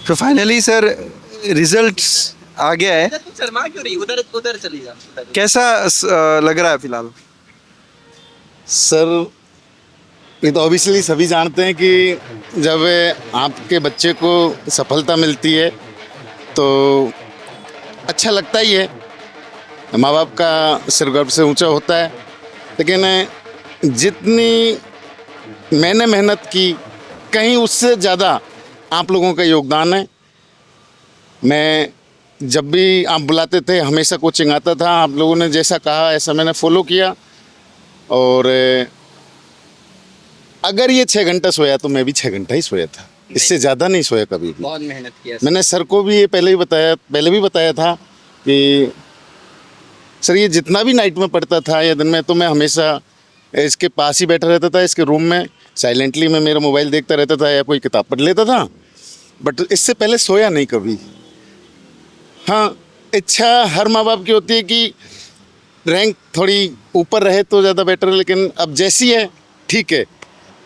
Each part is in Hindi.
तो फाइनली सर रिजल्ट्स आ गया है, शर्मा क्यों रही, उधर उधर चली जा। कैसा लग रहा है फिलहाल? सर ये तो ऑब्वियसली सभी जानते हैं कि जब आपके बच्चे को सफलता मिलती है तो अच्छा लगता ही है, माँ बाप का सिर गर्व से ऊंचा होता है। लेकिन जितनी मैंने मेहनत की कहीं उससे ज़्यादा आप लोगों का योगदान है। मैं जब भी आप बुलाते थे हमेशा कोचिंग आता था, आप लोगों ने जैसा कहा ऐसा मैंने फॉलो किया। और अगर ये 6 घंटा सोया तो मैं भी 6 घंटा ही सोया था, इससे ज़्यादा नहीं सोया कभी भी। बहुत मेहनत किया। मैंने सर को भी ये पहले भी बताया था कि सर ये जितना भी नाइट में पढ़ता था या दिन में, तो मैं हमेशा इसके पास ही बैठा रहता था, इसके रूम में साइलेंटली मैं मेरा मोबाइल देखता रहता था या कोई किताब पढ़ लेता था, बट इससे पहले सोया नहीं कभी। हाँ, इच्छा हर माँ बाप की होती है कि रैंक थोड़ी ऊपर रहे तो ज़्यादा बेटर है, लेकिन अब जैसी है ठीक है,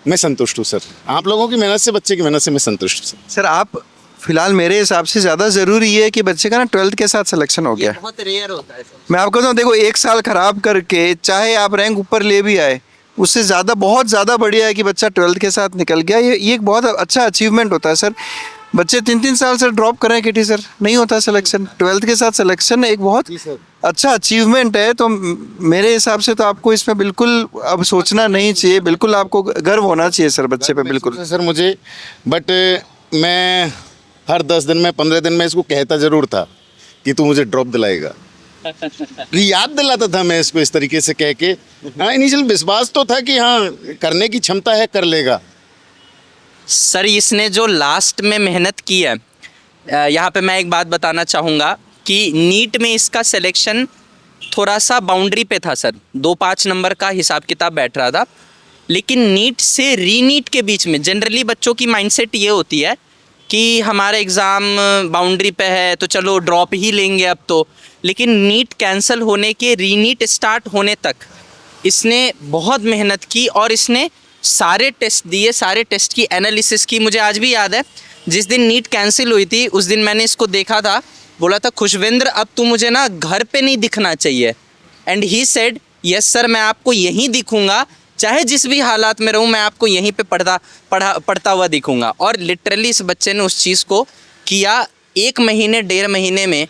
मैं संतुष्ट हूँ सर। आप लोगों की मेहनत से, बच्चे की मेहनत से मैं संतुष्ट हूँ सर। सर आप फिलहाल मेरे हिसाब से ज़्यादा ज़रूरी ये है कि बच्चे का ना 12th के साथ सिलेक्शन हो गया। बहुत रेयर होता है सर। मैं आपको बताऊँ, देखो 1 साल खराब करके चाहे आप रैंक ऊपर ले भी आए, उससे ज़्यादा बहुत ज़्यादा बढ़िया है कि बच्चा 12th के साथ निकल गया। ये एक बहुत अच्छा अचीवमेंट होता है सर। बच्चे 3-3 साल से ड्रॉप कर रहे हैं किटी सर, नहीं होता सिलेक्शन। 12th के साथ सिलेक्शन एक बहुत अच्छा अचीवमेंट है। तो मेरे हिसाब से तो आपको इसमें बिल्कुल अब सोचना नहीं चाहिए, बिल्कुल आपको गर्व होना चाहिए सर बच्चे पे, बिल्कुल सर मुझे, बट मैं हर 10 दिन में 15 दिन में इसको कहता ज़रूर था कि तू मुझे ड्रॉप दिलाएगा। याद दिलाता था मैं इसको इस तरीके से कह के। हाँ, इनिशियल विश्वास तो था कि हाँ करने की क्षमता है, कर लेगा। सर इसने जो लास्ट में मेहनत की है, यहाँ पे मैं एक बात बताना चाहूँगा कि नीट में इसका सिलेक्शन थोड़ा सा बाउंड्री पे था सर, 2-5 नंबर का हिसाब किताब बैठ रहा था। लेकिन नीट से रीनीट के बीच में जनरली बच्चों की माइंडसेट ये होती है कि हमारा एग्ज़ाम बाउंड्री पे है तो चलो ड्रॉप ही लेंगे अब तो। लेकिन नीट कैंसिल होने के रीनीट स्टार्ट होने तक इसने बहुत मेहनत की और इसने सारे टेस्ट दिए, सारे टेस्ट की एनालिसिस की। मुझे आज भी याद है जिस दिन नीट कैंसिल हुई थी उस दिन मैंने इसको देखा था, बोला था खुशविंद्र अब तू मुझे ना घर पे नहीं दिखना चाहिए। And he said yes sir, मैं आपको यहीं दिखूंगा, चाहे जिस भी हालात में रहूं मैं आपको यहीं पे पढ़ता हुआ दिखूंगा। और लिटरली इस बच्चे ने उस चीज़ को किया। 1 महीने 1.5 महीने में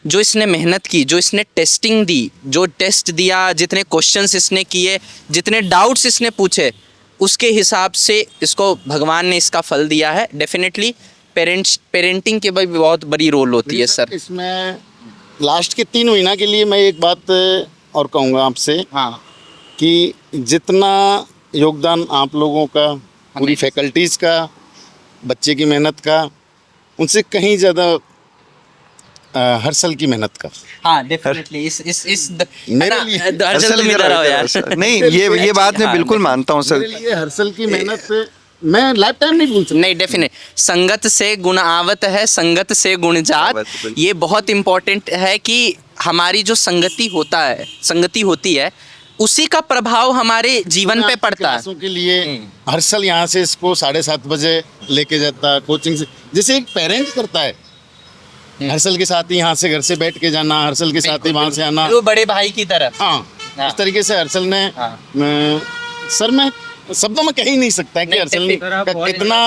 जो इसने मेहनत की, जो इसने टेस्टिंग दी, जो टेस्ट दिया, जितने क्वेश्चंस इसने किए, जितने डाउट्स इसने पूछे, उसके हिसाब से इसको भगवान ने इसका फल दिया है। डेफिनेटली पेरेंटिंग की भी बहुत बड़ी रोल होती है सर इसमें। लास्ट के 3 महीना के लिए मैं एक बात और कहूँगा आपसे, हाँ, कि जितना योगदान आप लोगों का, पूरी फैकल्टीज़ का, बच्चे की मेहनत का, उनसे कहीं ज़्यादा हर्षल की मेहनत का। हाँ डेफिनेटली इस मेरे लिए हर्षल तुम इधर आओ यार। नहीं, ये बात मैं बिल्कुल मानता हूँ सर। मेरे लिए हर्षल की मेहनत मैं लाइफ टाइम नहीं भूल सकता। नहीं डेफिनेट, संगत से गुण आवत है, संगत से गुण जात। ये बहुत इम्पोर्टेंट है कि हमारी जो संगति होती है उसी का प्रभाव हमारे जीवन पे पड़ता है। क्लासों के लिए हर्षल यहाँ से इसको 7:30 बजे लेके जाता कोचिंग से, जैसे एक पेरेंट करता है। हर्षल के साथ ही यहाँ से घर से बैठ के जाना, हर्षल के साथ ही वहाँ से आना, वो बड़े भाई की तरह। हाँ, इस तरीके से हर्षल ने सर मैं शब्दों में कह ही नहीं सकता कि हर्षल का कितना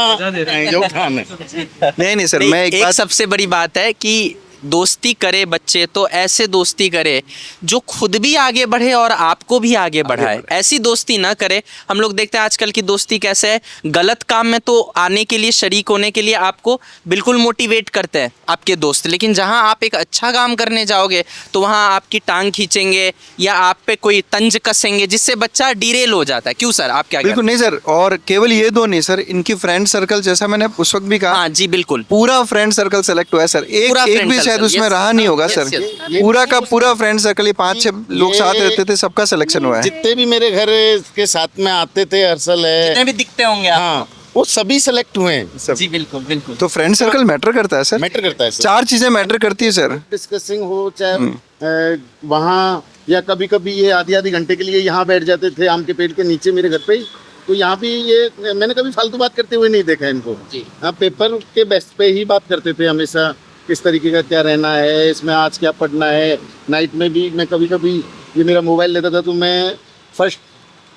योगदान है। नहीं सर, मैं एक बात सबसे बड़ी बात है कि दोस्ती करे बच्चे तो ऐसे दोस्ती करे जो खुद भी आगे बढ़े और आपको भी आगे बढ़ाए। ऐसी दोस्ती ना करे। हम लोग देखते हैं आजकल की दोस्ती कैसे है, गलत काम में तो आने के लिए, शरीक होने के लिए आपको बिल्कुल मोटिवेट करते हैं आपके दोस्त, लेकिन जहां आप एक अच्छा काम करने जाओगे तो वहां आपकी टांग खींचेंगे या आप पे कोई तंज कसेंगे, जिससे बच्चा डिरेल हो जाता है। क्यों सर, आप क्या? बिल्कुल नहीं सर, और केवल ये दो नहीं सर, इनकी फ्रेंड सर्कल जैसा मैंने उस वक्त भी कहा। हाँ जी बिल्कुल, पूरा फ्रेंड सर्कल सेलेक्ट हुआ है सर। एक भी शायद उसमें रहा नहीं होगा सर। पूरा का पूरा फ्रेंड सर्कल, ये 5-6 लोग साथ रहते थे, सबका सिलेक्शन हुआ है। जितने भी मेरे घर के साथ में आते थे, हर्षल है, जितने भी दिखते होंगे आप, हाँ, वो सभी सेलेक्ट हुए हैं। जी बिल्कुल बिल्कुल। तो फ्रेंड सर्कल मैटर करता है सर, मैटर करता है सर। 4 चीजें मैटर करती है सर। डिस्कसिंग हो चाहे वहाँ, या कभी कभी ये आधी घंटे के लिए यहाँ बैठ जाते थे आम के पेड़ के नीचे मेरे घर पे ही, तो यहाँ भी ये मैंने कभी फालतू बात करते हुए नहीं देखा इनको। जी। हाँ, पेपर के बेस्ट पे ही बात करते थे हमेशा, किस तरीके का क्या रहना है, इसमें आज क्या पढ़ना है। नाइट में भी मैं कभी कभी ये मेरा मोबाइल लेता था तो मैं फर्स्ट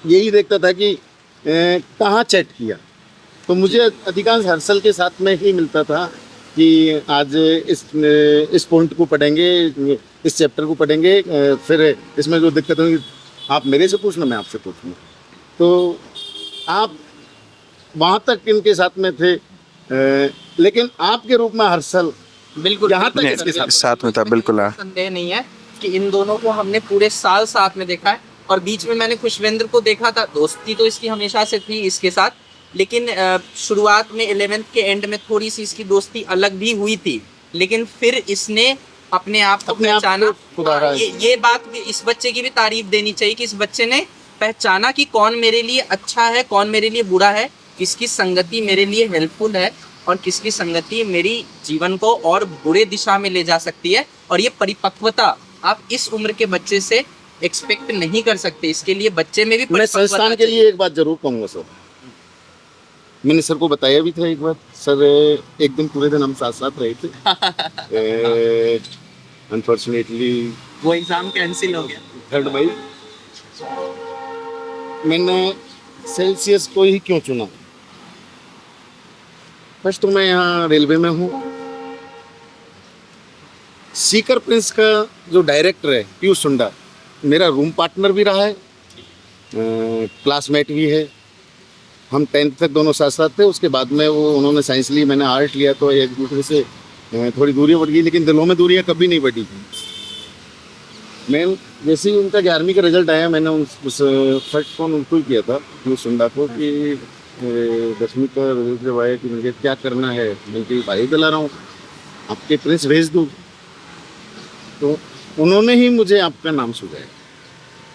यही देखता था कि कहाँ चैट किया। तो मुझे अधिकांश हर्षल के साथ में ही मिलता था कि आज इस पॉइंट को पढ़ेंगे, इस चैप्टर को पढ़ेंगे, फिर इसमें जो दिक्कत होगी आप मेरे से पूछना, मैं आपसे पूछूँगा। तो आप वहाँ तक इनके साथ में थे, लेकिन आपके रूप में हर्षल बिल्कुल यहाँ तक इसके साथ में था, बिल्कुल हाँ। संदेह नहीं है कि इन दोनों को हमने पूरे साल साथ में देखा है, और बीच में मैंने खुशवेंद्र को देखा था। दोस्ती तो इसकी हमेशा से थी इसके साथ, लेकिन शुरुआत में 11th के एंड में थोड़ी सी इसकी दोस्ती अलग भी हुई थी, लेकिन फिर इसने अपने आप को पहचाना। सुधारा। ये बात भी इस बच्चे की भी तारीफ देनी चाहिए कि इस बच्चे ने पहचाना कि कौन मेरे लिए अच्छा है, कौन मेरे लिए बुरा है, किसकी संगति मेरे लिए हेल्पफुल है और किसकी संगति मेरी जीवन को और बुरे दिशा में ले जा सकती है। और ये परिपक्वता आप इस उम्र के बच्चे से एक्सपेक्ट नहीं कर सकते। इसके लिए बच्चे में भी मैं संस्थान के लिए एक बात जरूर कहूँगा सर, मैंने सर को बताया भी था एक बार। सर एक दिन पूरे दिन हम साथ साथ रहे थे। अनफॉर्चुनेटली वो एग्जाम कैंसिल हो गया। 3 मई मैंने सेल्सियस को ही क्यों चुना? फर्स्ट तो मैं यहाँ रेलवे में हूँ। सीकर प्रिंस का जो डायरेक्टर है पीयूष सुंडा, मेरा रूम पार्टनर भी रहा है, क्लासमेट भी है। हम 10th तक दोनों साथ साथ थे। उसके बाद में वो उन्होंने साइंस ली, मैंने आर्ट लिया, तो एक दूसरे से थोड़ी दूरियां बढ़ गई, लेकिन दिलों में दूरियां कभी नहीं बढ़ी। मैं जैसे ही उनका 11वीं का रिजल्ट आया, मैंने उस फर्स्ट फोन उनको ही किया था पीयूष सुंडा को कि 10वीं का रिजल्ट जब आया कि मुझे क्या करना है, मैं कि भाई दिला रहा हूँ, आपके प्रिंस भेज दूँ। तो उन्होंने ही मुझे आपका नाम सुझाया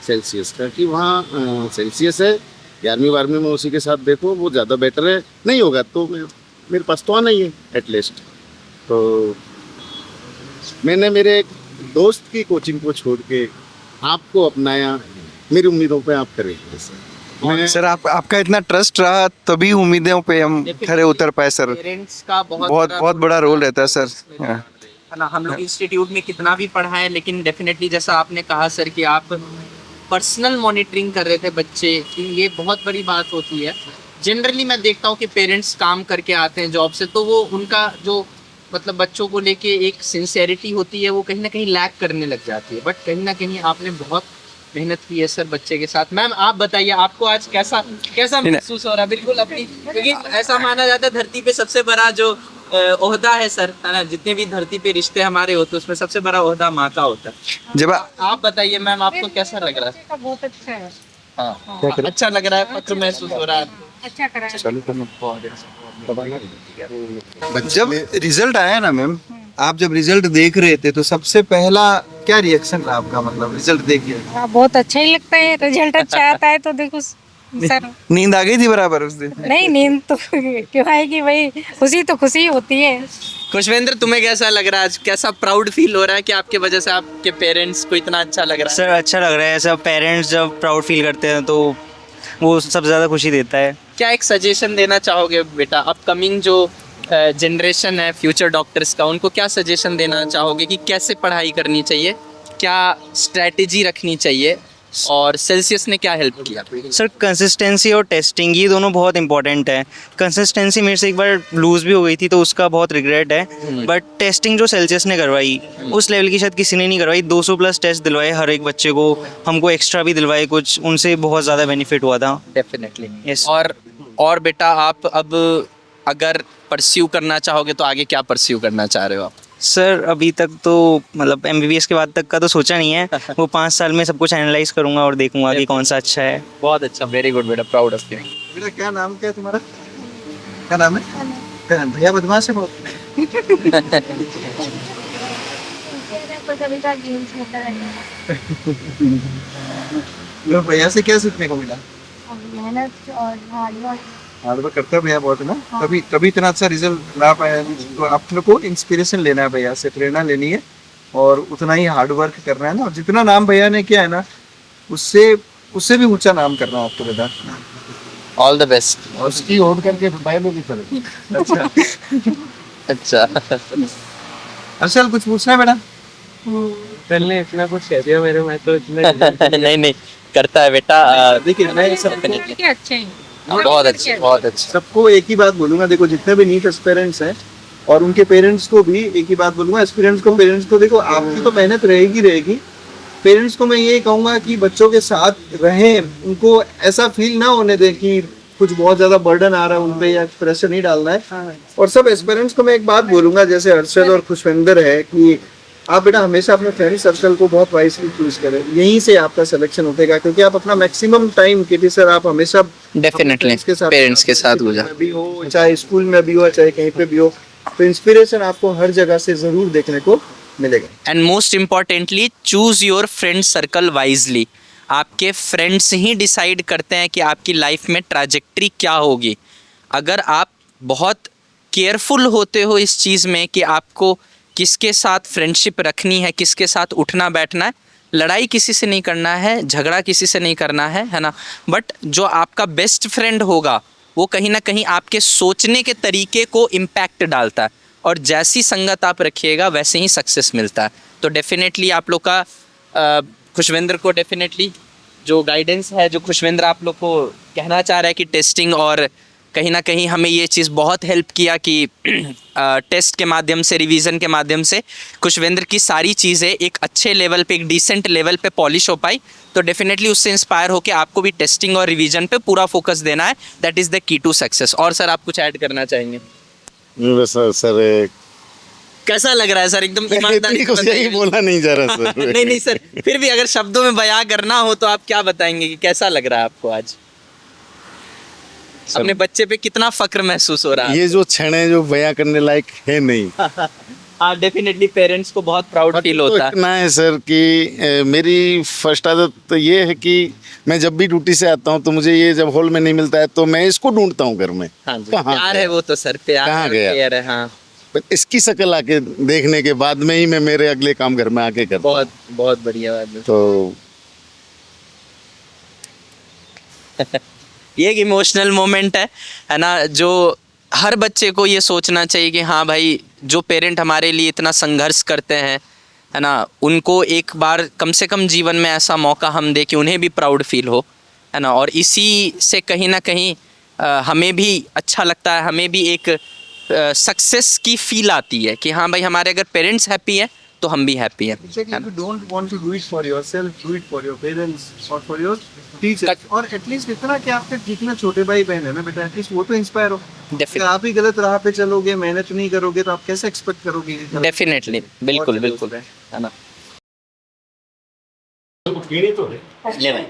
सेल्सियस का कि वहाँ सेल्सियस है, 11वीं 12वीं में उसी के साथ देखो, वो ज़्यादा बेटर है। नहीं होगा तो मेरे पास तो आना ही है एटलीस्ट। तो मैंने मेरे एक दोस्त की कोचिंग को छोड़ के आपको अपनाया। मेरी उम्मीदों पे आप करेंगे सर। सर आपका इतना ट्रस्ट रहा तभी उम्मीदों पे हम खरे उतर पाए सर। पेरेंट्स का बहुत बड़ा रोल रहता है सर। हाँ। है ना, हम लोग इंस्टीट्यूट में कितना भी पढ़ाएं, लेकिन डेफिनेटली जैसा आपने कहा सर कि आप पर्सनल मॉनिटरिंग कर रहे थे बच्चे की, ये बहुत बड़ी बात होती है। जनरली मैं देखता हूँ कि पेरेंट्स काम करके आते हैं जॉब से, तो वो उनका जो मतलब बच्चों को लेके एक सिंसेरिटी होती है वो कहीं ना कहीं लैक करने लग जाती है। बट कहीं ना कहीं आपने बहुत मेहनत की है सर बच्चे के साथ। मैम आप बताइए, आपको आज कैसा महसूस हो रहा है? बिल्कुल अपनी, क्योंकि ऐसा माना जाता है धरती पे सबसे बड़ा जो ओहदा है सर, है ना, जितने भी धरती पे रिश्ते हमारे होते हैं उसमें सबसे बड़ा ओहदा माँ का होता है। जब आप बताइए मैम, आपको कैसा लग रहा है? बहुत अच्छा है। हाँ, अच्छा लग रहा है, पत्र महसूस हो रहा है? अच्छा करा है। जब रिजल्ट आया ना मैम, आप जब रिजल्ट देख रहे थे तो सबसे पहला क्या रिएक्शन रहा आपका? मतलब रिजल्ट देखिए बहुत अच्छा ही लगता है, रिजल्ट अच्छा आता है तो देखो सर। नींद आ गई थी बराबर उस दिन? नहीं, नींद तो क्यों आएगी भाई, खुशी होती है। खुशवेंद्र तुम्हें कैसा लग रहा है आज? कैसा प्राउड फील हो रहा है कि आपके वजह से आपके पेरेंट्स को इतना अच्छा लग रहा है? सर अच्छा लग रहा है। सब पेरेंट्स जब प्राउड फील करते हैं तो वो सबसे ज़्यादा खुशी देता है। क्या एक सजेशन देना चाहोगे बेटा, अपकमिंग जो जनरेशन है फ्यूचर डॉक्टर्स का, उनको क्या सजेशन देना चाहोगे कि कैसे पढ़ाई करनी चाहिए, क्या स्ट्रैटेजी रखनी चाहिए, और सेल्सियस ने क्या हेल्प किया? सर कंसिस्टेंसी और टेस्टिंग ये दोनों बहुत इंपॉर्टेंट है। कंसिस्टेंसी मेरे से एक बार लूज़ भी हो गई थी तो उसका बहुत रिग्रेट है, बट टेस्टिंग जो सेल्सियस ने करवाई उस लेवल की शायद किसी ने नहीं करवाई। 200+ टेस्ट दिलवाए हर एक बच्चे को, हमको एक्स्ट्रा भी दिलवाए कुछ, उनसे बहुत ज़्यादा बेनिफिट हुआ था। डेफिनेटली। Yes. और बेटा आप अब अगर परस्यू करना चाहोगे तो आगे क्या परस्यू करना चाह रहे हो आप? सर अभी तक तो मतलब MBBS के बाद तक का तो सोचा नहीं है। वो 5 साल में सब कुछ एनालाइज करूँगा और देखूंगा कि कौन सा अच्छा है। बहुत अच्छा, वेरी गुड बेटा, प्राउड ऑफ यू। बेटा क्या नाम क्या है तुम्हारा? क्या नाम है? करण। भैया बदमाश है बहुत। लो भैया से क्या सीखने को मिला? मेहनत और हार्ड वर्क करता है भैया बहुत है ना, तभी इतना अच्छा रिजल्ट ला पाया है। तो आप लोग को इंस्पिरेशन लेना है, भैया से प्रेरणा लेनी है और उतना ही हार्ड वर्क करना है ना। और जितना नाम भैया ने किया है ना, उससे भी ऊंचा नाम करना है आपको बेटा। All the best. उसकी होड़ करके बैलों की तरह। अच्छा अर्शल कुछ पूछना है बेटा? पहले इतना कुछ कह दिया मेरे, मैं तो इतना नहीं नहीं करता है बेटा। देखिए मैं सब Definitely. के अच्छे हैं बहुत अच्छे बहुत अच्छे। सबको एक ही बात बोलूंगा, देखो जितने भी नीट एस्पिरेंट्स हैं और उनके पेरेंट्स को भी एक ही बात बोलूंगा, एस्पिरेंट्स को पेरेंट्स को, देखो आपकी तो मेहनत रहेगी रहेगी। पेरेंट्स को मैं ये कहूंगा कि बच्चों के साथ रहें, उनको ऐसा फील ना होने दें कि कुछ बहुत ज्यादा बर्डन आ रहा है उन पे या प्रेशर नहीं डालना है। और सब एस्पिरेंट्स को मैं एक बात बोलूंगा, जैसे हर्षद और खुशविंदर है, कि आप बेटा हमेशा अपने फ्रेंड सर्कल को बहुत वाइसली चूज करें, यहीं से आपका सिलेक्शन होगा, क्योंकि आप अपना मैक्सिमम टाइम केटी सर आप हमेशा डेफिनेटली पेरेंट्स के साथ गुजार। भी हो, चाहे स्कूल में भी हो चाहे कहीं पे भी हो, तो इंस्पिरेशन आपको हर जगह से जरूर देखने को मिलेगा। And most importantly choose your friend circle wisely. आपके फ्रेंड्स ही डिसाइड करते हैं कि आपकी लाइफ में ट्रैजेक्टरी क्या होगी। अगर आप बहुत केयरफुल होते हो इस चीज़ में कि आपको किसके साथ फ्रेंडशिप रखनी है, किसके साथ उठना बैठना है, लड़ाई किसी से नहीं करना है, झगड़ा किसी से नहीं करना है ना, बट जो आपका बेस्ट फ्रेंड होगा वो कहीं ना कहीं आपके सोचने के तरीके को इम्पैक्ट डालता है, और जैसी संगत आप रखिएगा वैसे ही सक्सेस मिलता है। तो डेफिनेटली आप लोग का खुशविंदर को डेफिनेटली जो गाइडेंस है, जो खुशविंदर आप लोग को कहना चाह रहा है कि टेस्टिंग, और कहीं ना कहीं हमें ये चीज़ बहुत हेल्प किया कि टेस्ट के माध्यम से, रिवीजन के माध्यम से खुशविंदर की सारी चीज़ें एक अच्छे लेवल पे, एक डिसेंट लेवल पे पॉलिश हो पाई। तो डेफिनेटली उससे इंस्पायर होकर आपको भी टेस्टिंग और रिवीजन पे पूरा फोकस देना है। That is the key to success. और सर आप कुछ ऐड करना चाहेंगे? बस सर कैसा लग रहा है सर? एकदम ईमानदारी इतनी कुछ यही बोला नहीं जा रहा सर। नहीं नहीं सर, फिर भी अगर शब्दों में बयां करना हो तो आप क्या बताएंगे कि कैसा लग रहा है आपको आज? अपने बच्चे पे कितना फक्र महसूस हो रहा है? ये जो क्षण है जो बयां करने लायक है नहीं। हाँ डेफिनेटली पेरेंट्स को बहुत प्राउड फील तो होता है। इतना है सर कि मेरी फर्स्ट आदत तो ये है कि मैं जब भी ड्यूटी से आता हूँ तो मुझे ये जब हॉल में नहीं मिलता है तो मैं इसको ढूंढता हूँ घर में। हाँ जी, कहाँ प्यार गया? है वो तो सर, प्यार कहाँ और गया? केयर है। हाँ पर इसकी शक्ल आके देखने के बाद में ही मैं मेरे अगले काम घर में आके करता हूँ। बहुत बहुत बढ़िया बात है। तो ये एक इमोशनल मोमेंट है ना, जो हर बच्चे को ये सोचना चाहिए कि हाँ भाई, जो पेरेंट हमारे लिए इतना संघर्ष करते हैं है ना, उनको एक बार कम से कम जीवन में ऐसा मौका हम दे कि उन्हें भी प्राउड फील हो, है ना। और इसी से कहीं ना कहीं हमें भी अच्छा लगता है, हमें भी एक सक्सेस की फील आती है कि हाँ भाई, हमारे अगर पेरेंट्स हैप्पी हैं तो हम भी हैप्पी हैं। Exactly, if you don't want to do it for yourself, do it for your parents or for your teachers. और एटलीस्ट इतना कि आपके जितने छोटे भाई बहन है ना बेटा, एटलीस्ट वो तो इंस्पायर हो। Definitely. अगर आप ही गलत राह पे चलोगे, मेहनत नहीं करोगे, तो आप कैसे एक्सपेक्ट करोगे? डेफिनेटली, बिल्कुल बिल्कुल, है ना। ले भाई।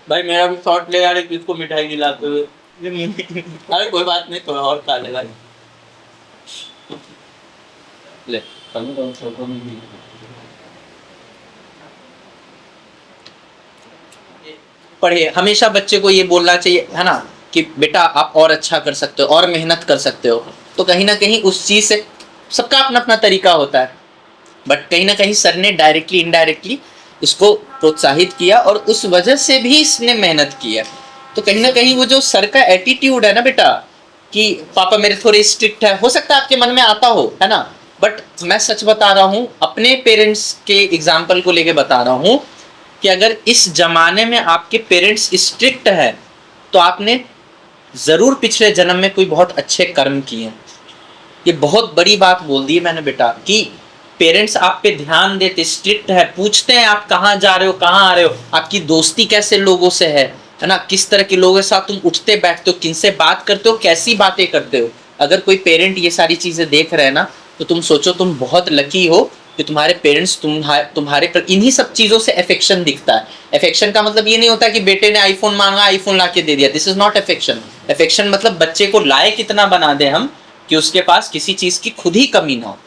भाई मेरा भी शॉट ले यार, किसको मिठाई खिलाते हुए। अरे कोई बात नहीं, थोड़ा और खा ले भाई। ले पढ़िए। हमेशा बच्चे को ये बोलना चाहिए है ना कि बेटा आप और अच्छा कर सकते हो और मेहनत कर सकते हो। तो कहीं ना कहीं उस चीज़ से, सबका अपना अपना तरीका होता है, बट कहीं ना कहीं सर ने डायरेक्टली इनडायरेक्टली इसको प्रोत्साहित किया और उस वजह से भी इसने मेहनत की है। तो कहीं ना कहीं वो जो सर का एटीट्यूड है ना बेटा, कि पापा मेरे थोड़े स्ट्रिक्ट है, हो सकता है आपके मन में आता हो, है ना, बट मैं सच बता रहा हूँ, अपने पेरेंट्स के एग्जाम्पल को लेके बता रहा हूँ कि अगर इस जमाने में आपके पेरेंट्स स्ट्रिक्ट है तो आपने ज़रूर पिछले जन्म में कोई बहुत अच्छे कर्म किए हैं। ये बहुत बड़ी बात बोल दी है मैंने बेटा, कि पेरेंट्स आप पे ध्यान देते, स्ट्रिक्ट है, पूछते हैं आप कहाँ जा रहे हो, कहाँ आ रहे हो, आपकी दोस्ती कैसे लोगों से है ना, किस तरह के लोगों के साथ तुम उठते बैठते हो, किनसे बात करते हो, कैसी बातें करते हो। अगर कोई पेरेंट ये सारी चीज़ें देख रहे हैं ना, तो तुम सोचो तुम बहुत लकी हो कि तुम्हारे पेरेंट्स तुम्हारे पर इन्हीं सब चीज़ों से अफेक्शन दिखता है। अफेक्शन का मतलब ये नहीं होता कि बेटे ने आईफोन मांगा, आईफोन ला के दे दिया। This is not affection. Affection मतलब बच्चे को लायक इतना बना दे हम कि उसके पास किसी चीज़ की खुद ही कमी ना हो,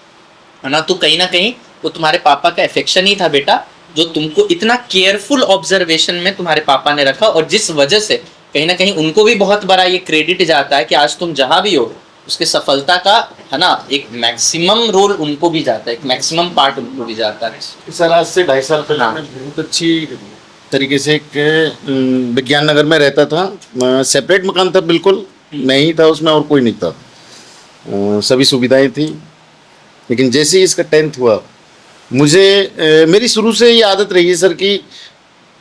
है ना। तो कहीं ना कहीं वो तुम्हारे पापा का अफेक्शन ही था बेटा, जो तुमको इतना केयरफुल ऑब्जर्वेशन में तुम्हारे पापा ने रखा, और जिस वजह से कहीं ना कहीं उनको भी बहुत बड़ा ये क्रेडिट जाता है कि आज तुम जहाँ भी हो, उसके सफलता का है ना एक मैक्सिमम रोल उनको भी जाता है, एक मैक्सिमम पार्ट उनको भी जाता है। सर आज से 2.5 साल पहले मैं बहुत अच्छी तरीके से एक विज्ञान नगर में रहता था। सेपरेट मकान था, बिल्कुल मैं ही था उसमें और कोई नहीं था। सभी सुविधाएं थी, लेकिन जैसे ही इसका 10th हुआ मुझे मेरी शुरू से ये आदत रही है सर कि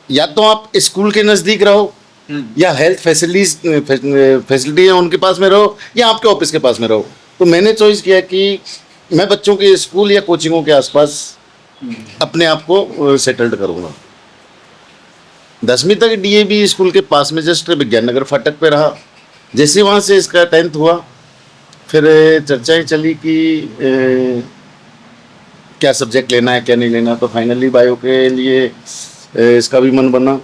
या तो आप स्कूल के नज़दीक रहो या हेल्थ फैसिलिटी है उनके पास में रहो या आपके ऑफिस के पास में रहो। तो मैंने चॉइस किया कि मैं बच्चों के स्कूल या कोचिंगों के आसपास अपने आप को सेटल्ड करूँगा। 10वीं तक डीएवी स्कूल के पास में जस्ट विज्ञान नगर फाटक पे रहा। जैसे वहाँ से इसका 10th हुआ फिर चर्चाएं चली कि क्या सब्जेक्ट लेना है क्या नहीं लेना। तो फाइनली बायो के लिए इसका भी मन बना।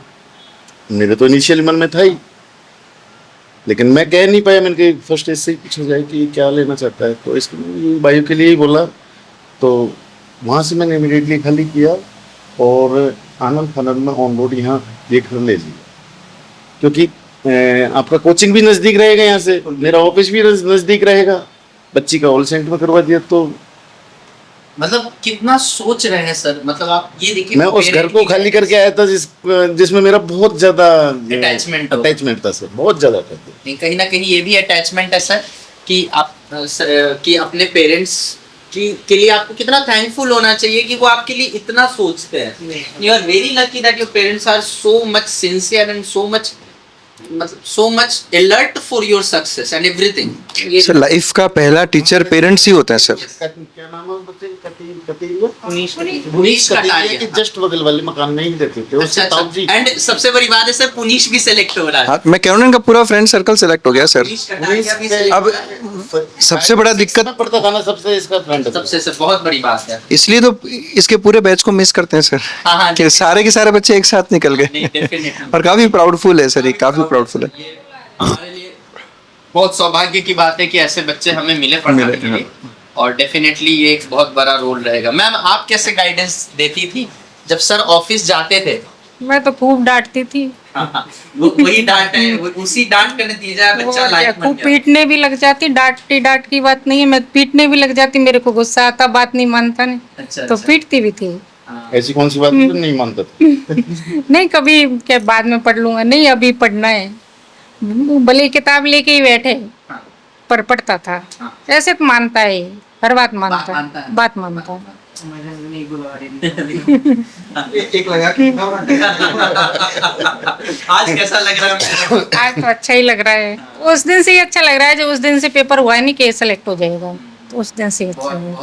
मेरे तो इनिशियल मन में था ही, लेकिन मैं कह नहीं पाया। मैंने कहा फर्स्ट इससे ही पूछा जाए कि क्या लेना चाहता है, तो इसके बायो के लिए ही बोला। तो वहाँ से मैंने इमीडिएटली खाली किया और आनंद फानंद में ऑन बोर्ड यहाँ लेकर ले लिया, क्योंकि आपका कोचिंग भी नज़दीक रहेगा, यहाँ से मेरा ऑफिस भी नज़दीक रहेगा। बच्ची का ऑल सेंट में करवा दिया। तो मतलब कितना सोच रहे हैं सर, मतलब आप ये देखिए मैं उस घर को खाली करके आया था जिसमें मेरा बहुत ज़्यादा अटैचमेंट था सर, बहुत ज़्यादा अटैचमेंट। नहीं, कहीं ना कहीं ये भी अटैचमेंट है सर कि आप कि अपने पेरेंट्स के लिए आपको कितना थैंकफुल होना चाहिए कि वो आपके लिए इतना सोचते हैं। You are very lucky that your parents are so much sincere and so much alert for your success and everything। Sir life का पहला टीचर पेरेंट्स ही होता है सर। क्या नाम है बच्चे का? पुनीश कटारिया के जस्ट बगल वाले मकान में ही रहते थे। उससे ताऊ जी। एंड सबसे बड़ी बात है सर, पुनीश भी सिलेक्ट हो रहा है। हाँ, मैं कैनन का पूरा फ्रेंड सर्कल सेलेक्ट हो गया सर। पुनीश कटारिया भी select अब सबसे बड़ा दिक्कत पड़ता था ना, सबसे इसका फ्रेंड सबसे सर बहुत बड़ी बात है। इसलिए तो इसके पूरे बैच को मिस करते हैं सर हाँ, हाँ, कि सारे के सारे बच्चे एक साथ निकल नहीं, गए। definitely। और काफी प्राउडफुल है सर, ये काफी प्राउडफुल है। ये हमारे लिए बहुत सौभाग्य की बात है कि ऐसे बच्चे हमें मिले पढ़ाने के लिए, और डेफिनेटली ये एक बहुत बड़ा रोल रहेगा। मैम आप कैसे गाइडेंस देती थी जब सर ऑफिस जाते थे? मैं तो खूब डांटती थी। वही डांट है, उसी डांट का नतीजा है बच्चा लाइफ में खूब पीटने भी लग जाती। डांट की बात नहीं है, मैं पीटने भी लग जाती। मेरे को गुस्सा आता, बात नहीं मानता नहीं। अच्छा, तो पीटती भी थी। ऐसी कौन सी बात तो नहीं मानता था। नहीं, कभी क्या बाद में पढ़ लूंगा, नहीं अभी पढ़ना है। भले किताब लेके ही बैठे पर पढ़ता था। ऐसे तो मानता है, हर बात मानता है, बात मानता है। एक लगा कि आज कैसा लग रहा है मेरे को? आज तो अच्छा ही लग रहा है। उस दिन से ही अच्छा लग रहा है, जो उस दिन से पेपर हुआ नहीं कि सेलेक्ट हो जाएगा, तो उस दिन से अच्छा है।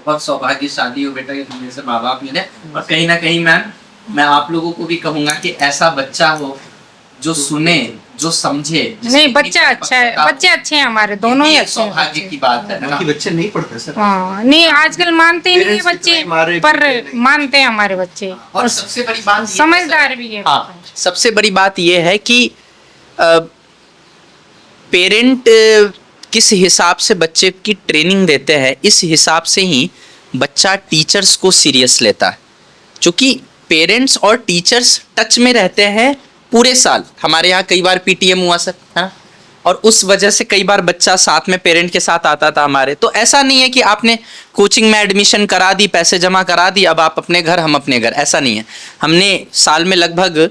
बहुत सौभाग्यशाली हो बेटा कि तुम्हें से माँ बाप मिले। और कहीं ना कहीं मैम मैं आप लोगों को भी कहूंगा कि ऐसा बच्चा हो जो सुने, जो समझे। नहीं, बच्चा अच्छा है, बच्चे अच्छे हैं हमारे, दोनों ही अच्छे हैं। सौभाग्य की बात है ना। बच्चे नहीं पढ़ते सर। हाँ, नहीं आजकल मानते ही नहीं है बच्चे, पर मानते हैं हमारे बच्चे। और सबसे बड़ी बात ये है समझदार भी है। हाँ, सबसे बड़ी बात ये है कि पेरेंट किस हिसाब से बच्चे की ट्रेनिंग देते हैं, इस हिसाब से ही बच्चा टीचर्स को सीरियस लेता है। क्योंकि पेरेंट्स और टीचर्स टच में रहते हैं पूरे साल। हमारे यहाँ कई बार पीटीएम हुआ सर, है, और उस वजह से कई बार बच्चा साथ में पेरेंट के साथ आता था हमारे। तो ऐसा नहीं है कि आपने कोचिंग में एडमिशन करा दी, पैसे जमा करा दी, अब आप अपने घर हम अपने घर, ऐसा नहीं है। हमने साल में लगभग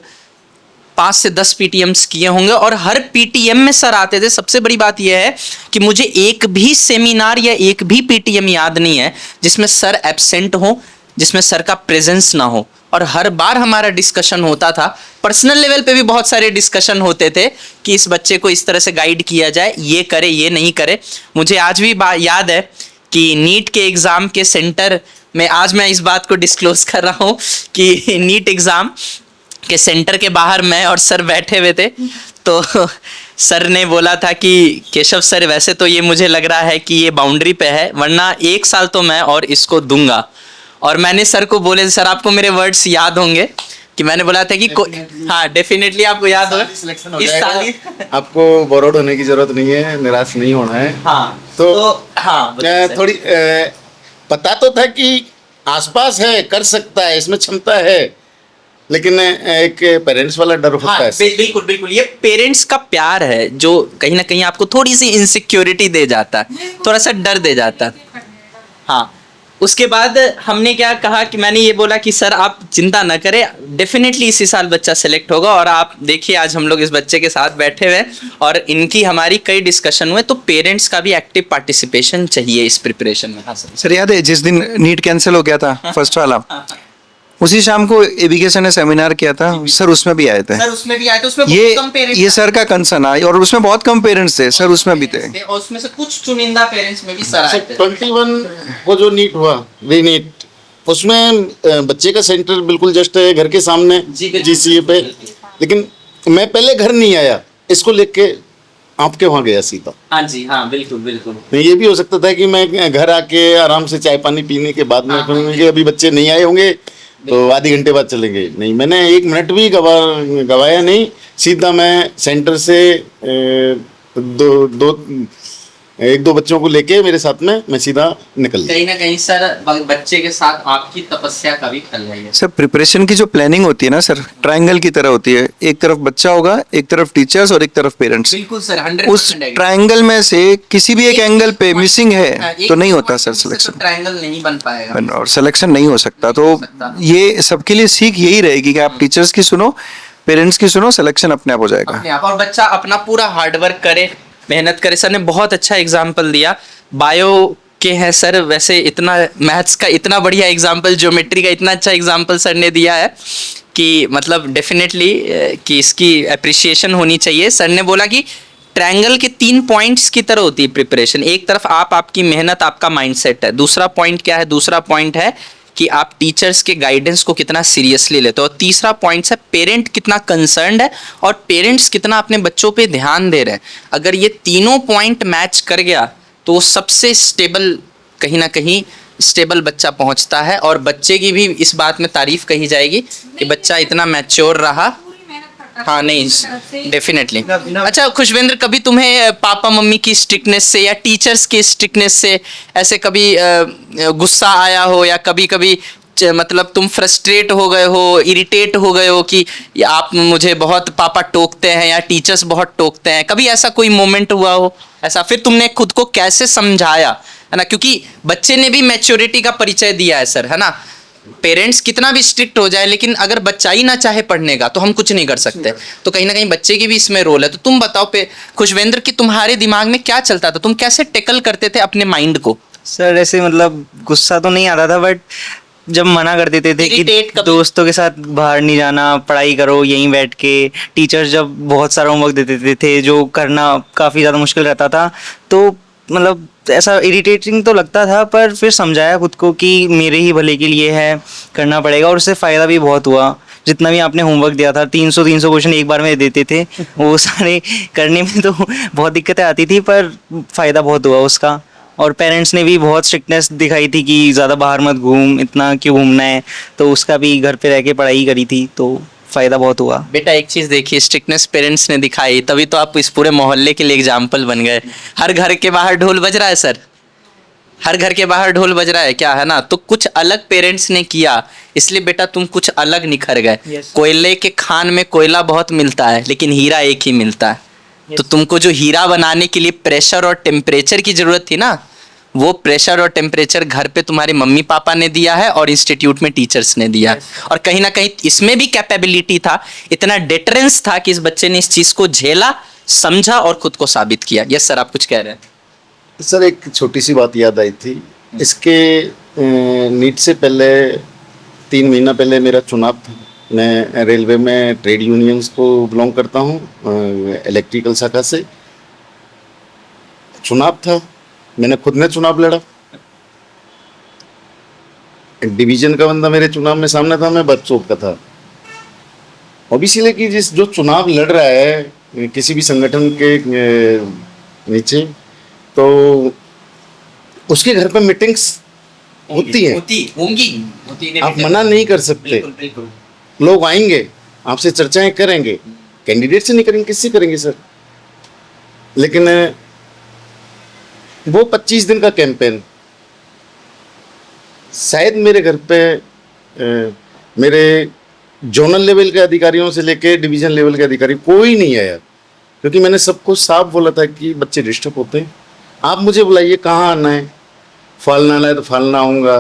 5 से 10 पीटीएम्स किए होंगे और हर पीटीएम में सर आते थे। सबसे बड़ी बात यह है कि मुझे एक भी सेमिनार या एक भी पीटीएम याद नहीं है जिसमें सर एब्सेंट हो, जिसमें सर का प्रेजेंस ना हो। और हर बार हमारा डिस्कशन होता था। पर्सनल लेवल पे भी बहुत सारे डिस्कशन होते थे कि इस बच्चे को इस तरह से गाइड किया जाए, ये करे ये नहीं करे। मुझे आज भी याद है कि नीट के एग्ज़ाम के सेंटर में, आज मैं इस बात को डिस्क्लोज कर रहा हूँ कि नीट एग्ज़ाम के सेंटर के बाहर मैं और सर बैठे हुए थे। तो सर ने बोला था कि केशव सर, वैसे तो ये मुझे लग रहा है कि ये बाउंड्री पे है, वरना 1 साल तो मैं और इसको दूंगा। और मैंने सर को बोले, सर आपको मेरे वर्ड्स याद होंगे कि मैंने बोला था कि हाँ डेफिनेटली आपको याद होगा इस साल ही आपको बोरोड होने की जरूरत नहीं है, निराश नहीं होना है। हाँ तो हाँ थोड़ी पता तो था कि आसपास है, कर सकता है, इसमें क्षमता है, लेकिन एक पेरेंट्स वाला डर होता हाँ है सर। बिल्कुल बिल्कुल, ये पेरेंट्स का प्यार है जो कहीं ना कहीं आपको थोड़ी सी इनसिक्योरिटी दे जाता है, थोड़ा सा डर दे जाता है। हाँ, उसके बाद हमने क्या कहा कि मैंने ये बोला कि सर आप चिंता न करें, डेफिनेटली इसी साल बच्चा सेलेक्ट होगा। और आप देखिए आज हम लोग इस बच्चे के साथ बैठे हुए हैं और इनकी हमारी कई डिस्कशन हुए, तो पेरेंट्स का भी एक्टिव पार्टिसिपेशन चाहिए इस प्रिपरेशन में। हाँ सर। सर याद है जिस दिन नीट कैंसिल हो गया था फर्स्ट वाला, उसी शाम को एबीके सर ने सेमिनार किया था, सर उसमें भी आए थे। सर उसमें भी आए थे, उसमें ये बहुत कम पेरेंट्स ये सर का कंसर्न है और उसमें बहुत कम पेरेंट्स थे, सर उसमें भी थे। और उसमें से कुछ चुनिंदा पेरेंट्स में भी सर आए थे। 21 को जो नीट हुआ, री नीट, उसमें बच्चे का सेंटर बिल्कुल जस्ट है घर के सामने जी, बिल्कुल। जीसीए पे। लेकिन मैं पहले घर नहीं आया, इसको लेके आपके वहाँ गया सीधा। हाँ जी, हाँ बिल्कुल बिल्कुल। तो ये भी हो सकता था कि मैं घर आके आराम से चाय पानी पीने के बाद में कहूँगा कि अभी बच्चे नहीं आए होंगे तो आधे घंटे बाद चलेंगे। नहीं, मैंने 1 मिनट भी गवाया नहीं, सीधा मैं सेंटर से एक दो बच्चों को लेके मेरे साथ में मैं सीधा निकल गया। कहीं ना कहीं सर बच्चे के साथ आपकी तपस्या का भी फल है ये। सर प्रिपरेशन की जो प्लानिंग होती है ना सर, ट्रायंगल की तरह होती है। एक तरफ बच्चा होगा, एक तरफ टीचर्स और एक तरफ पेरेंट्स। बिल्कुल सर, 100% उस ट्रायंगल में से किसी भी एक एंगल पे मिसिंग है तो नहीं होता सर सिलेक्शन, ट्रायंगल नहीं बन पाएगा। और सिलेक्शन नहीं हो सकता। तो ये सबके लिए सीख यही रहेगी कि आप टीचर्स की सुनो, पेरेंट्स की सुनो, सिलेक्शन अपने आप हो जाएगा। अपने आप, और बच्चा अपना पूरा हार्डवर्क करे, मेहनत करे। सर ने बहुत अच्छा एग्जाम्पल दिया, बायो के हैं सर, वैसे इतना मैथ्स का इतना बढ़िया एग्जाम्पल, ज्योमेट्री का इतना अच्छा एग्जाम्पल सर ने दिया है कि मतलब डेफिनेटली कि इसकी अप्रिसिएशन होनी चाहिए। सर ने बोला कि ट्रायंगल के 3 पॉइंट्स की तरह होती है प्रिपरेशन। एक तरफ आपकी मेहनत, आपका माइंडसेट है। दूसरा पॉइंट क्या है? दूसरा पॉइंट है कि आप टीचर्स के गाइडेंस को कितना सीरियसली लेते हो। और तीसरा पॉइंट है पेरेंट कितना कंसर्न्ड है और पेरेंट्स कितना अपने बच्चों पे ध्यान दे रहे हैं। अगर ये तीनों पॉइंट मैच कर गया तो वो सबसे स्टेबल, कहीं ना कहीं स्टेबल बच्चा पहुंचता है। और बच्चे की भी इस बात में तारीफ कही जाएगी कि बच्चा इतना मैच्योर रहा। हाँ नहीं, डेफिनेटली। अच्छा खुशवेंद्र, कभी तुम्हें पापा मम्मी की स्ट्रिक्टनेस से या टीचर्स की स्ट्रिक्टनेस से ऐसे कभी गुस्सा आया हो, या कभी कभी मतलब तुम फ्रस्ट्रेट हो गए हो, इरिटेट हो गए हो कि आप मुझे बहुत पापा टोकते हैं या टीचर्स बहुत टोकते हैं, कभी ऐसा कोई मोमेंट हुआ हो ऐसा? फिर तुमने खुद को कैसे समझाया, है ना? क्योंकि बच्चे ने भी मैच्योरिटी का परिचय दिया है सर, है ना? पेरेंट्स कितना भी स्ट्रिक्ट हो जाए, लेकिन अगर बच्चा ही ना चाहे पढ़ने का तो हम कुछ नहीं कर सकते। तो कहीं ना कहीं बच्चे की भी इसमें रोल है। तो तुम बताओ खुशवेंद्र कि तुम्हारे दिमाग में क्या चलता था, तुम कैसे टेकल करते थे अपने माइंड को? सर ऐसे मतलब गुस्सा तो नहीं आता था, बट जब मना कर देते थे कि Irritate कभी? दोस्तों के साथ बाहर नहीं जाना, पढ़ाई करो यहीं बैठ के। टीचर्स जब बहुत सारा होमवर्क दे देते थे जो करना काफ़ी ज़्यादा मुश्किल रहता था, तो मतलब ऐसा इरिटेटिंग तो लगता था, पर फिर समझाया खुद को कि मेरे ही भले के लिए है, करना पड़ेगा। और उससे फ़ायदा भी बहुत हुआ। जितना भी आपने होमवर्क दिया था, 300 क्वेश्चन एक बार में देते थे, वो सारे करने में तो बहुत दिक्कतें आती थी, पर फ़ायदा बहुत हुआ उसका। और पेरेंट्स ने भी बहुत स्ट्रिक्टनेस दिखाई थी कि ज़्यादा बाहर मत घूम, इतना क्यों घूमना है, तो उसका भी घर पे रह के पढ़ाई करी थी, तो फ़ायदा बहुत हुआ। बेटा एक चीज़ देखिए, स्ट्रिक्टनेस पेरेंट्स ने दिखाई तभी तो आप इस पूरे मोहल्ले के लिए एग्जाम्पल बन गए। हर घर के बाहर ढोल बज रहा है सर, हर घर के बाहर ढोल बज रहा है क्या, है ना? तो कुछ अलग पेरेंट्स ने किया, इसलिए बेटा तुम कुछ अलग निखर गए। कोयले के खान में कोयला बहुत मिलता है, लेकिन हीरा एक ही मिलता है। तो तुमको जो हीरा बनाने के लिए प्रेशर और टेम्परेचर की जरूरत थी ना, वो प्रेशर और टेम्परेचर घर पे तुम्हारे मम्मी पापा ने दिया है और इंस्टीट्यूट में टीचर्स ने दिया है। और कहीं ना कहीं इसमें भी कैपेबिलिटी था, इतना डेटरेंस था कि इस बच्चे ने इस चीज को झेला, समझा और खुद को साबित किया। यस सर, आप कुछ कह रहे हैं? सर एक छोटी सी बात याद आई थी। इसके नीट से पहले 3 महीना पहले मेरा चुनाव था। मैं रेलवे में ट्रेड यूनियंस को बिलोंग करता हूँ, इलेक्ट्रिकल शाखा से। चुनाव था, मैंने खुद ने चुनाव लड़ा। डिवीजन का बंदा मेरे चुनाव में सामने था, मैं बदचोक का था। ऑब्वियसली कि जो चुनाव लड़ रहा है किसी भी संगठन के नीचे, तो उसके घर पे मीटिंग्स होती है, होंगी, आप मना नहीं कर सकते। बिल्कुल बिल्कुल। लोग आएंगे, आपसे चर्चाएं करेंगे, कैंडिडेट से नहीं करेंगे, किससे करेंगे सर? लेकिन वो 25 दिन का कैंपेन शायद मेरे घर पे मेरे जोनल लेवल के अधिकारियों से लेके डिवीजन लेवल के अधिकारी कोई नहीं आया, क्योंकि मैंने सबको साफ बोला था कि बच्चे डिस्टर्ब होते हैं, आप मुझे बुलाइए कहाँ आना है, फालना आना है तो फालना आऊँगा,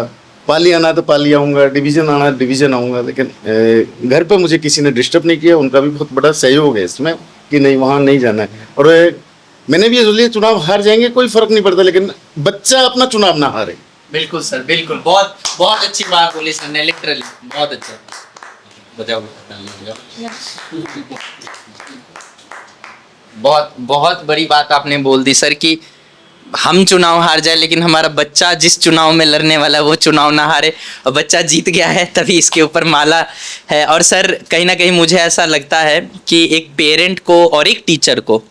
पाली आना है तो पाली आऊँगा, डिवीज़न आना है डिवीज़न आऊँगा। लेकिन घर पे मुझे किसी ने डिस्टर्ब नहीं किया, उनका भी बहुत बड़ा सहयोग है इसमें कि नहीं वहाँ नहीं जाना है। और मैंने भी ये सोच लिया चुनाव हार जाएंगे कोई फर्क नहीं पड़ता, लेकिन बच्चा अपना चुनाव ना हारे। बिल्कुल सर, बिल्कुल, बहुत बहुत अच्छी बात बोली सर ने, लिटरली बहुत अच्छा। बजाओ। बहुत बहुत बड़ी बात आपने बोल दी सर कि हम चुनाव हार जाए लेकिन हमारा बच्चा जिस चुनाव में लड़ने वाला है वो चुनाव ना हारे, और बच्चा जीत गया है तभी इसके ऊपर माला है। और सर कहीं ना कहीं मुझे ऐसा लगता है कि एक पेरेंट को और एक टीचर को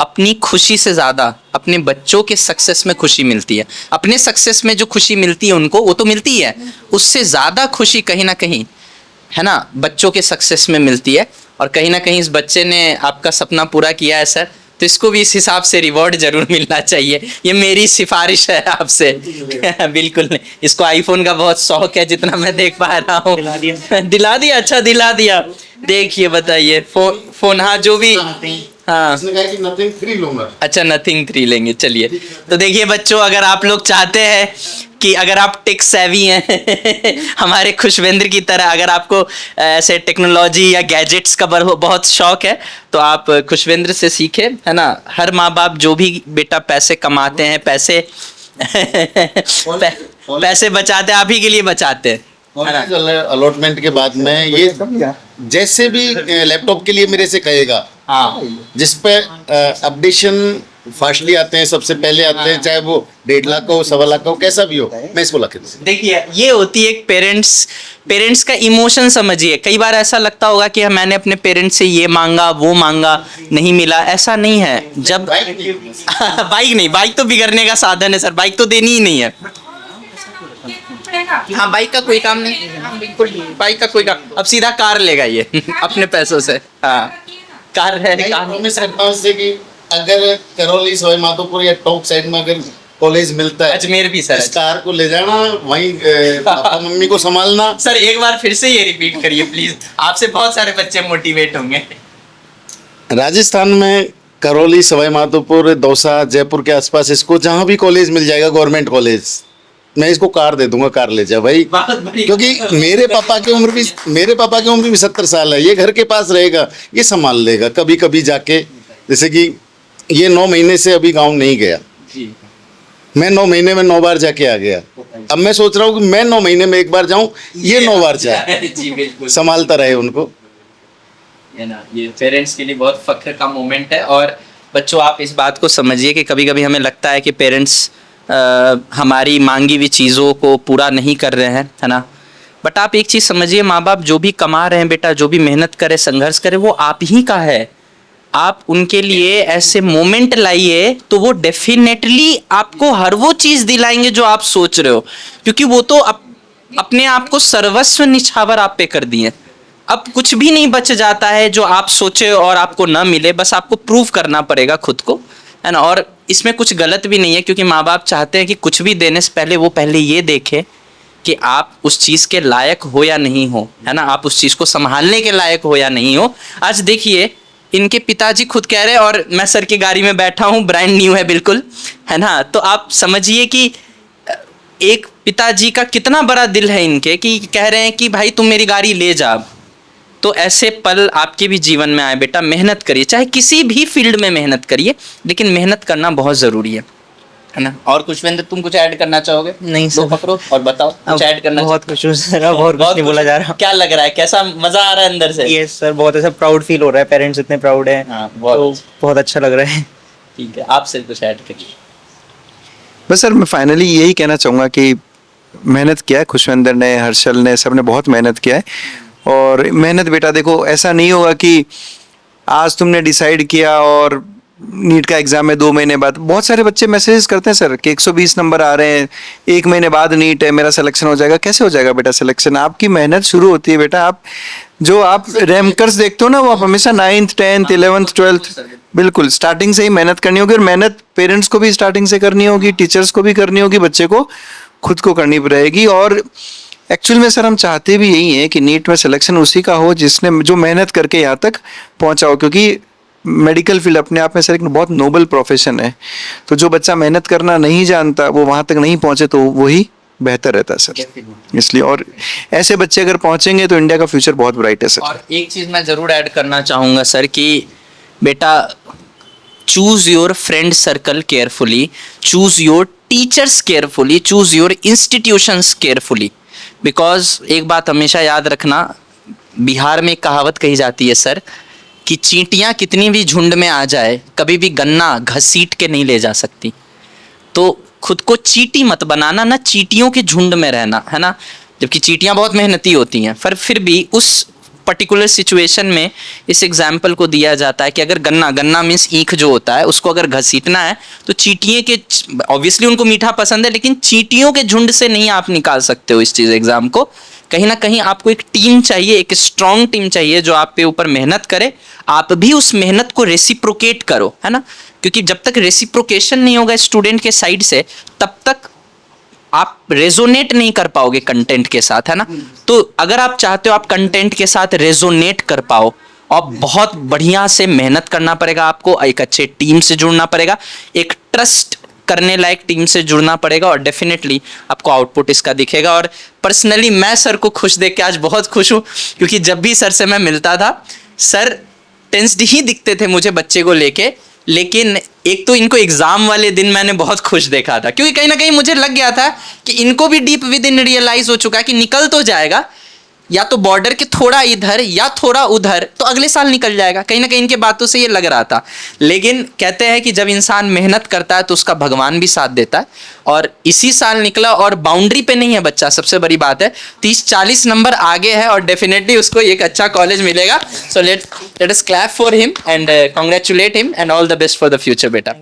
अपनी खुशी से ज़्यादा अपने बच्चों के सक्सेस में खुशी मिलती है। अपने सक्सेस में जो खुशी मिलती है उनको वो तो मिलती है, उससे ज़्यादा खुशी कहीं ना कहीं है ना बच्चों के सक्सेस में मिलती है। और कहीं ना कहीं इस बच्चे ने आपका सपना पूरा किया है सर, तो इसको भी इस हिसाब से रिवॉर्ड जरूर मिलना चाहिए, ये मेरी सिफारिश है आपसे। बिल्कुल नहीं, इसको आईफोन का बहुत शौक है जितना मैं देख पा रहा हूँ। दिला दिया, अच्छा दिला दिया। देखिए बताइए फोन हाँ जो भी हाँ उसने कहा कि नथिंग 3 लूंगा। अच्छा नथिंग 3 लेंगे, चलिए। तो देखिए बच्चों, अगर आप लोग चाहते हैं कि अगर आप टेक सेवी हैं हमारे खुशवेंद्र की तरह, अगर आपको ऐसे टेक्नोलॉजी या गैजेट्स का बहुत शौक है तो आप खुशवेंद्र से सीखें, है ना। हर माँ बाप जो भी बेटा पैसे कमाते हैं, पैसे बचाते हैं, आप ही के लिए बचाते हैं, है ना। अलॉटमेंट के बाद में ये जैसे भी लैपटॉप के लिए मेरे से कहेगा, हाँ जिस पे अपडेशन फास्टली आते हैं, सबसे पहले आते हैं, चाहे वो 1.5 लाख का हो, 1.25 लाख का हो, कैसा भी हो, मैं इसको ला के दूंगा। देखिए ये होती है एक पेरेंट्स का इमोशन, समझिए। कई बार ऐसा लगता होगा कि मैंने अपने पेरेंट्स से ये मांगा वो मांगा नहीं मिला, ऐसा नहीं है। जब बाइक नहीं, बाइक तो बिगड़ने का साधन है सर, बाइक तो देनी ही नहीं है। हाँ बाइक का कोई काम नहीं, बिल्कुल बाइक का कोई काम, अब सीधा कार लेगा ये अपने पैसों से। हाँ कार है, कार प्रॉमिस करता हूं इससे कि अगर करौली सवाई माधोपुर या टॉप साइड में अगर कॉलेज मिलता है, अजमेर भी सर, इस कार को ले जाना, वहीं पापा मम्मी को संभालना। सर एक बार फिर से ये रिपीट करिए प्लीज, आपसे बहुत सारे बच्चे मोटिवेट होंगे। राजस्थान में करौली सवाई माधोपुर दौसा जयपुर के आसपास इसको जहां भी कॉलेज मिल जाएगा, गवर्नमेंट कॉलेज, मैं इसको कार दे दूंगा, कार ले जा भाई। क्योंकि मेरे पापा की उम्र भी 70 साल है, ये घर के पास रहेगा, ये संभाल लेगा। कभी कभी जाके, जैसे कि ये 9 महीने से अभी गांव नहीं गया जी। मैं 9 महीने में 9 बार जाके आ गया। अब मैं सोच रहा हूँ कि मैं 9 महीने में 1 बार जाऊं, ये 9 बार जाए, जी बिल्कुल, संभालता रहे उनको। है ना। ये पेरेंट्स के लिए बहुत फख्र का मोमेंट है। और बच्चों आप इस बात को समझिए कि कभी कभी हमें लगता है कि पेरेंट्स हमारी मांगी हुई चीज़ों को पूरा नहीं कर रहे हैं, है ना। बट आप एक चीज़ समझिए, माँ बाप जो भी कमा रहे हैं बेटा, जो भी मेहनत करे, संघर्ष करे, वो आप ही का है। आप उनके लिए ऐसे मोमेंट लाइए तो वो डेफिनेटली आपको हर वो चीज़ दिलाएंगे जो आप सोच रहे हो, क्योंकि वो तो अपने आप को सर्वस्व निछावर आप पे कर दिए। अब कुछ भी नहीं बच जाता है जो आप सोचे और आपको ना मिले, बस आपको प्रूव करना पड़ेगा खुद को, है ना। और इसमें कुछ गलत भी नहीं है, क्योंकि माँ बाप चाहते हैं कि कुछ भी देने से पहले वो पहले ये देखें कि आप उस चीज़ के लायक हो या नहीं हो, है ना। आप उस चीज़ को संभालने के लायक हो या नहीं हो। आज देखिए इनके पिताजी खुद कह रहे हैं, और मैं सर की गाड़ी में बैठा हूँ, ब्रांड न्यू है बिल्कुल, है ना। तो आप समझिए कि एक पिताजी का कितना बड़ा दिल है इनके, कि कह रहे हैं कि भाई तुम मेरी गाड़ी ले जा। तो ऐसे पल आपके भी जीवन में आए बेटा, मेहनत करिए, चाहे किसी भी फील्ड में मेहनत करिए, लेकिन मेहनत करना बहुत ज़रूरी है ना। और खुशवेंद्र तुम कुछ ऐड करना चाहोगे? नहीं सर, पकड़ो और बताओ कुछ ऐड करना। बहुत खुश हूँ सर, बहुत कुछ नहीं बोला जा रहा। क्या लग रहा है, कैसा मजा आ रहा है अंदर से? यस सर, बहुत ऐसा प्राउड फील हो रहा है, पेरेंट्स इतने प्राउड हैं, हाँ, तो बहुत अच्छा लग रहा है। ठीक है, आपसे कुछ ऐड करिए। बस सर मैं फाइनली यही कहना चाहूँगा कि मेहनत किया है खुशवेंद्र ने, हर्षल ने, सब ने बहुत मेहनत किया है। और मेहनत बेटा देखो, ऐसा नहीं होगा कि आज तुमने डिसाइड किया और नीट का एग्ज़ाम है 2 महीने बाद। बहुत सारे बच्चे मैसेजेस करते हैं सर कि 120 नंबर आ रहे हैं, 1 महीने बाद नीट है, मेरा सिलेक्शन हो जाएगा। कैसे हो जाएगा बेटा सिलेक्शन? आपकी मेहनत शुरू होती है बेटा। आप रैंकर्स देखते हो ना, वो आप हमेशा 9th 10th 11th 12th बिल्कुल स्टार्टिंग से ही मेहनत करनी होगी। और मेहनत पेरेंट्स को भी स्टार्टिंग से करनी होगी, टीचर्स को भी करनी होगी, बच्चे को खुद को करनी रहेगी। और एक्चुअल में सर हम चाहते भी यही है कि नीट में सिलेक्शन उसी का हो जिसने जो मेहनत करके यहाँ तक पहुँचा हो, क्योंकि मेडिकल फील्ड अपने आप में सर एक बहुत नोबल प्रोफेशन है। तो जो बच्चा मेहनत करना नहीं जानता वो वहाँ तक नहीं पहुँचे तो वही बेहतर रहता है सर। इसलिए और ऐसे बच्चे अगर पहुँचेंगे तो इंडिया का फ्यूचर बहुत ब्राइट है सर। और एक चीज़ मैं ज़रूर ऐड करना चाहूँगा सर कि बेटा choose your friend circle carefully, choose your teachers carefully, choose your institutions carefully. Because एक बात हमेशा याद रखना, बिहार में एक कहावत कही जाती है सर कि चींटियाँ कितनी भी झुंड में आ जाए कभी भी गन्ना घसीट के नहीं ले जा सकती। तो खुद को चींटी मत बनाना, ना चींटियों के झुंड में रहना, है ना। जबकि चींटियाँ बहुत मेहनती होती हैं, पर फिर भी उस पर्टिकुलर सिचुएशन में इस एग्जाम्पल को दिया जाता है कि अगर गन्ना मीन्स ईख जो होता है उसको अगर घसीटना है तो चींटियों के, ऑब्वियसली उनको मीठा पसंद है, लेकिन चींटियों के झुंड से नहीं आप निकाल सकते हो इस चीज़ एग्जाम को। कहीं ना कहीं आपको एक टीम चाहिए, एक स्ट्रॉन्ग टीम चाहिए जो आप पे ऊपर मेहनत करे, आप भी उस मेहनत को रेसिप्रोकेट करो, है ना। क्योंकि जब तक रेसिप्रोकेशन नहीं होगा स्टूडेंट के साइड से तब तक आप रेजोनेट नहीं कर पाओगे कंटेंट के साथ, है ना। तो अगर आप चाहते हो आप कंटेंट के साथ रेजोनेट कर पाओ, और बहुत बढ़िया से मेहनत करना पड़ेगा आपको, एक अच्छे टीम से जुड़ना पड़ेगा, एक ट्रस्ट करने लायक टीम से जुड़ना पड़ेगा, और डेफिनेटली आपको आउटपुट इसका दिखेगा। और पर्सनली मैं सर को खुश देख के आज बहुत खुश हूँ, क्योंकि जब भी सर से मैं मिलता था सर टेंस्ड ही दिखते थे मुझे बच्चे को लेके, लेकिन एक तो इनको एग्जाम वाले दिन मैंने बहुत खुश देखा था, क्योंकि कहीं ना कहीं मुझे लग गया था कि इनको भी डीप विद इन रियलाइज हो चुका है कि निकल तो जाएगा, या तो बॉर्डर के थोड़ा इधर या थोड़ा उधर, तो अगले साल निकल जाएगा। कहीं ना कहीं इनके बातों से ये लग रहा था। लेकिन कहते हैं कि जब इंसान मेहनत करता है तो उसका भगवान भी साथ देता है, और इसी साल निकला, और बाउंड्री पे नहीं है बच्चा, सबसे बड़ी बात है 30-40 नंबर आगे है, और डेफिनेटली उसको एक अच्छा कॉलेज मिलेगा। So let us clap for him and congratulate him and all the best for the future बेटा।